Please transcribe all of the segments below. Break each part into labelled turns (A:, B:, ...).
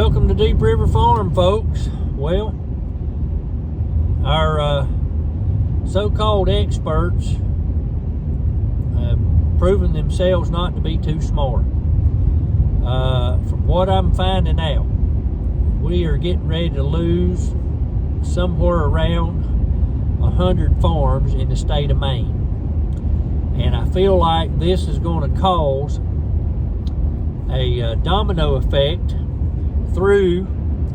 A: Welcome to Deep River Farm, folks. Well, our so-called experts have proven themselves not to be too smart. From what I'm finding out, we are getting ready to lose somewhere around 100 farms in the state of Maine. And I feel like this is going to cause a domino effect through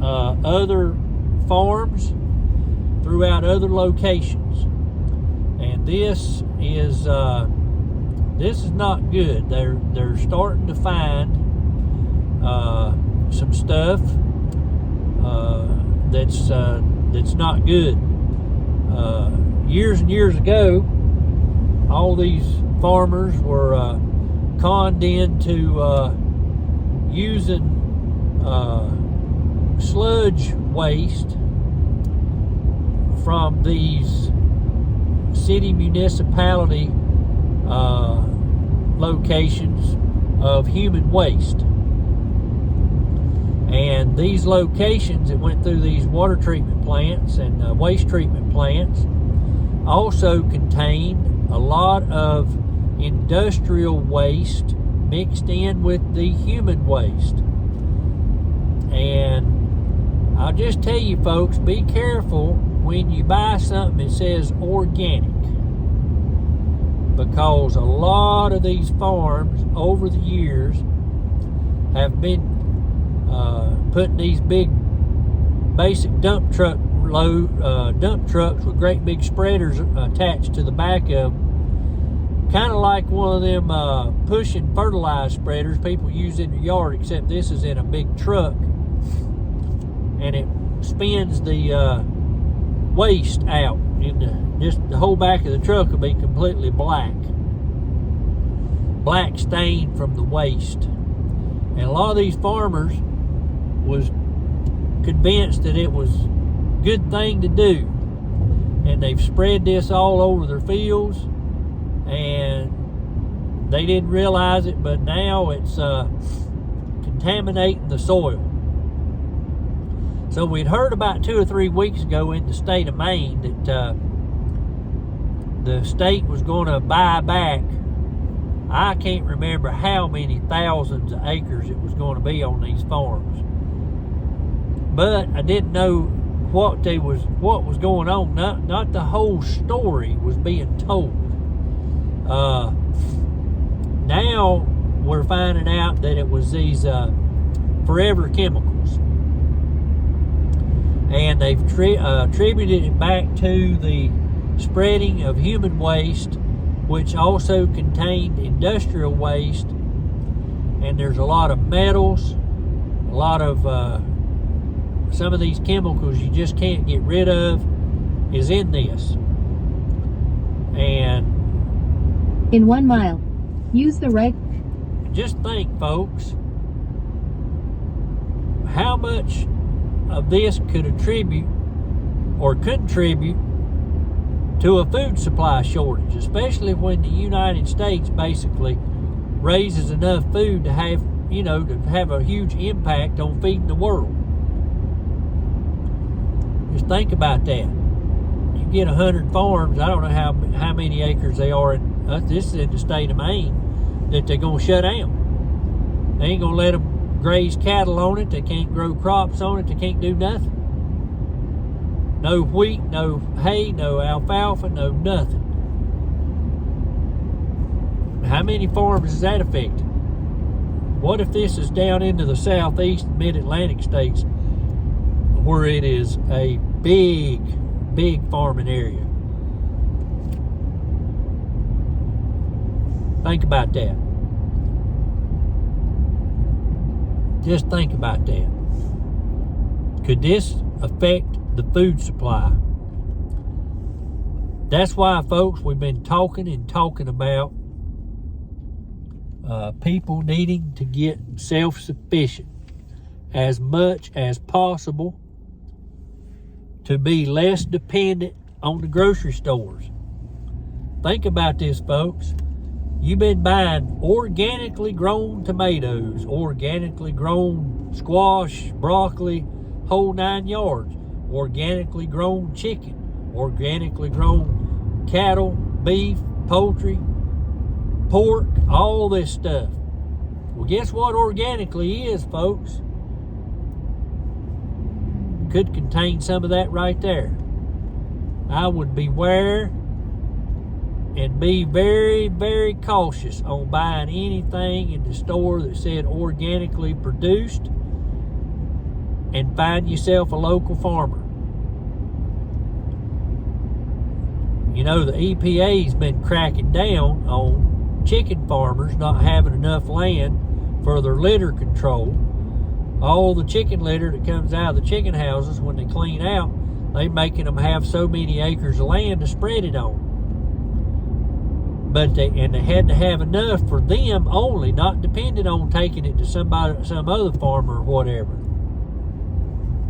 A: other farms throughout other locations, and this is not good. They're starting to find some stuff that's not good. Years and years ago, all these farmers were conned into using sludge waste from these city municipality locations of human waste. And these locations that went through these water treatment plants and waste treatment plants also contained a lot of industrial waste mixed in with the human waste. And I'll just tell you, folks, be careful when you buy something that says organic, because a lot of these farms over the years have been putting these big basic dump trucks with great big spreaders attached to the back of them, kind of like one of them pushing fertilizer spreaders people use in their yard, except this is in a big truck, and it spins the waste out. Just the whole back of the truck will be completely black stained from the waste. And a lot of these farmers was convinced that it was a good thing to do, and they've spread this all over their fields, and they didn't realize it, but now it's contaminating the soil. So we'd heard about 2 or 3 weeks ago in the state of Maine that the state was going to buy back, I can't remember how many thousands of acres it was going to be on these farms. But I didn't know what was going on. Not the whole story was being told. Now we're finding out that it was these forever chemicals. And they've attributed it back to the spreading of human waste, which also contained industrial waste. And there's a lot of metals, a lot of some of these chemicals you just can't get rid of is in this. And
B: in 1 mile, use the right.
A: Just think, folks, how much of this could attribute or contribute to a food supply shortage, especially when the United States basically raises enough food to have, to have a huge impact on feeding the world. Just think about that. You get 100 farms, I don't know how many acres they are in, this is in the state of Maine, that they're going to shut down. They ain't going to let them graze cattle on it. They can't grow crops on it. They can't do nothing. No wheat, no hay, no alfalfa, no nothing. How many farms is that affecting? What if this is down into the southeast mid-Atlantic states, where it is a big farming area? Think about that. Just think about that. Could this affect the food supply? That's why, folks, we've been talking about people needing to get self-sufficient as much as possible to be less dependent on the grocery stores. Think about this, folks. You've been buying organically grown tomatoes, organically grown squash, broccoli, whole 9 yards, organically grown chicken, organically grown cattle, beef, poultry, pork, all this stuff. Well, guess what organically is, folks? Could contain some of that right there. I would beware and be very, very cautious on buying anything in the store that said organically produced, and find yourself a local farmer. You know, the EPA's been cracking down on chicken farmers not having enough land for their litter control. All the chicken litter that comes out of the chicken houses, when they clean out, they making them have so many acres of land to spread it on. But they had to have enough for them only, not depending on taking it to some other farmer or whatever.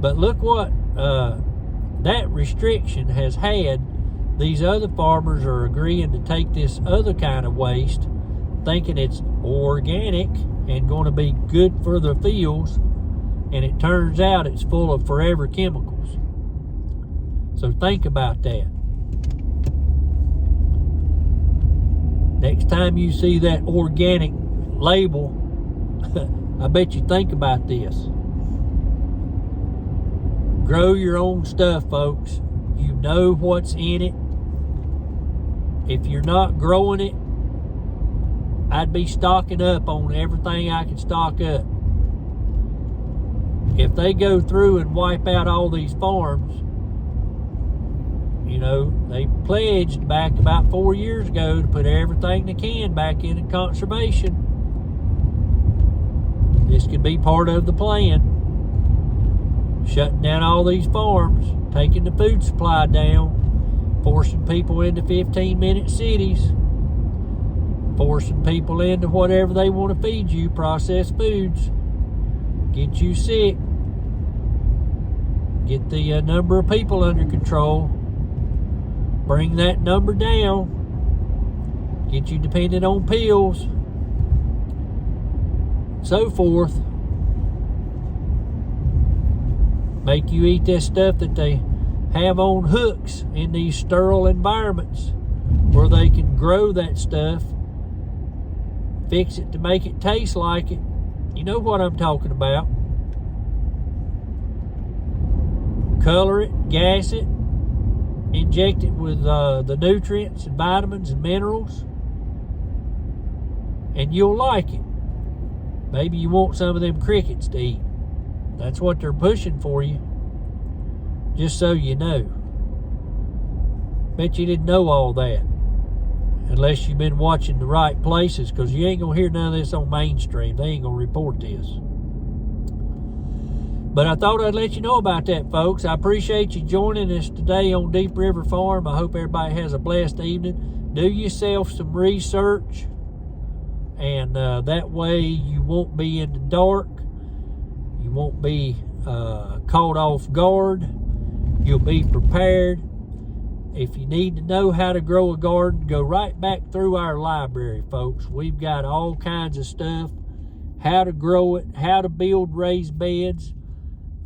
A: But look what that restriction has had. These other farmers are agreeing to take this other kind of waste, thinking it's organic and going to be good for the fields, and it turns out it's full of forever chemicals. So think about that. Next time you see that organic label, I bet you think about this. Grow your own stuff, folks. You know what's in it. If you're not growing it, I'd be stocking up on everything I can stock up. If they go through and wipe out all these farms, you know, they pledged back about 4 years ago to put everything they can back into conservation. This could be part of the plan. Shutting down all these farms, taking the food supply down, forcing people into 15-minute cities, forcing people into whatever they want to feed you, processed foods, get you sick, get the number of people under control, bring that number down, get you dependent on pills, so forth. Make you eat that stuff that they have on hooks in these sterile environments where they can grow that stuff, fix it to make it taste like it. You know what I'm talking about. Color it, gas it, inject it with the nutrients and vitamins and minerals, and you'll like it. Maybe you want some of them crickets to eat. That's what they're pushing for you, just so you know. Bet you didn't know all that, unless you've been watching the right places, because you ain't going to hear none of this on mainstream. They ain't going to report this. But I thought I'd let you know about that, folks. I appreciate you joining us today on Deep River Farm. I hope everybody has a blessed evening. Do yourself some research, and that way you won't be in the dark. You won't be caught off guard. You'll be prepared. If you need to know how to grow a garden, go right back through our library, folks. We've got all kinds of stuff. How to grow it, how to build raised beds,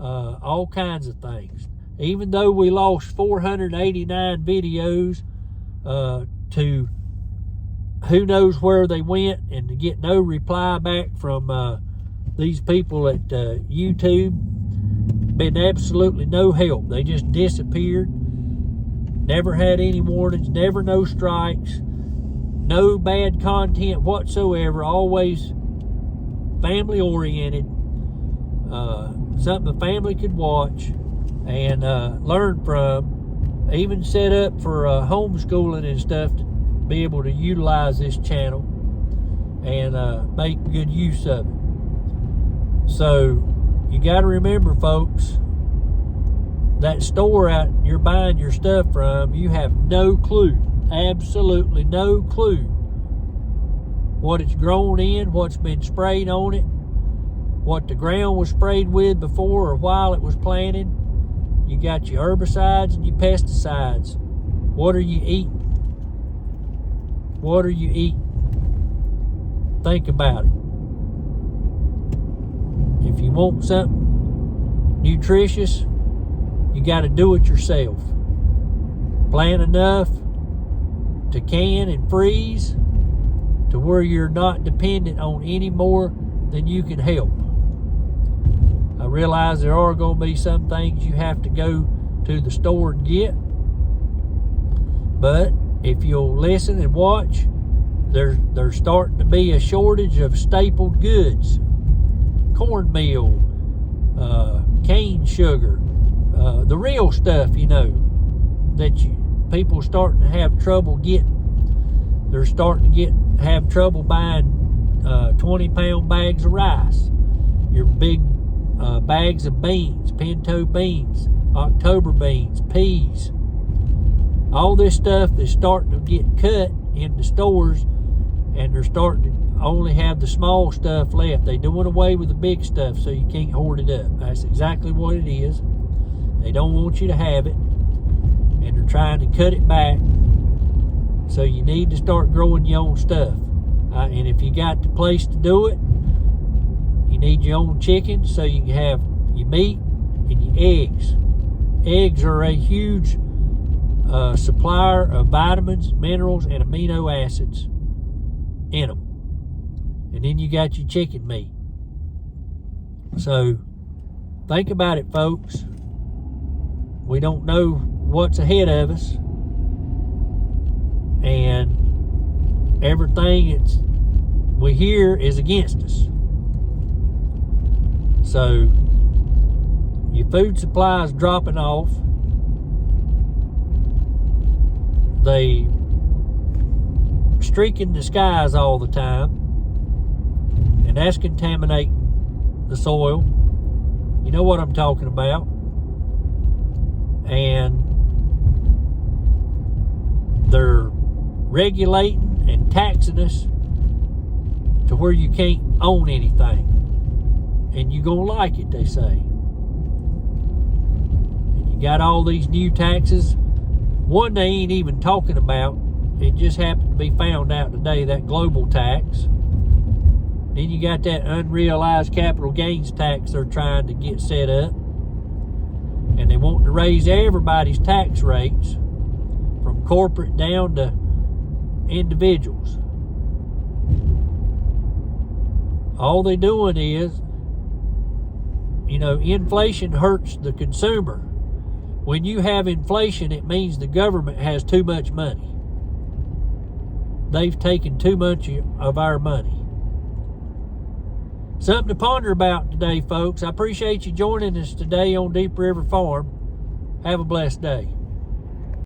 A: all kinds of things. Even though we lost 489 videos to who knows where they went, and to get no reply back from these people at YouTube, been absolutely no help. They just disappeared. Never had any warnings, never no strikes, no bad content whatsoever. Always family oriented, something the family could watch and learn from. Even set up for homeschooling and stuff to be able to utilize this channel and make good use of it. So you got to remember, folks, that store out you're buying your stuff from, you have no clue, absolutely no clue what it's grown in, what's been sprayed on it, what the ground was sprayed with before or while it was planted. You got your herbicides and your pesticides. What are you eating? What are you eating? Think about it. If you want something nutritious, you got to do it yourself. Plant enough to can and freeze to where you're not dependent on any more than you can help. I realize there are going to be some things you have to go to the store and get, but if you'll listen and watch, there's starting to be a shortage of stapled goods. Cornmeal, cane sugar, the real stuff, that people starting to have trouble getting. They're starting to have trouble buying 20-pound bags of rice, your big bags of beans, pinto beans, October beans, peas. All this stuff is starting to get cut in the stores, and they're starting to only have the small stuff left. They're doing away with the big stuff so you can't hoard it up. That's exactly what it is. They don't want you to have it, and they're trying to cut it back. So you need to start growing your own stuff. And if you got the place to do it, you need your own chicken so you can have your meat and your eggs. Eggs are a huge supplier of vitamins, minerals, and amino acids in them. And then you got your chicken meat. So think about it, folks. We don't know what's ahead of us, and everything we hear is against us. So your food supply is dropping off. They streaking the skies all the time, and that's contaminating the soil. You know what I'm talking about. And they're regulating and taxing us to where you can't own anything, and you're gonna like it, they say. And you got all these new taxes. One they ain't even talking about. It just happened to be found out today, that global tax. Then you got that unrealized capital gains tax they're trying to get set up, and they want to raise everybody's tax rates from corporate down to individuals. All they're doing is, inflation hurts the consumer. When you have inflation, it means the government has too much money. They've taken too much of our money. Something to ponder about today, folks. I appreciate you joining us today on Deep River Farm. Have a blessed day.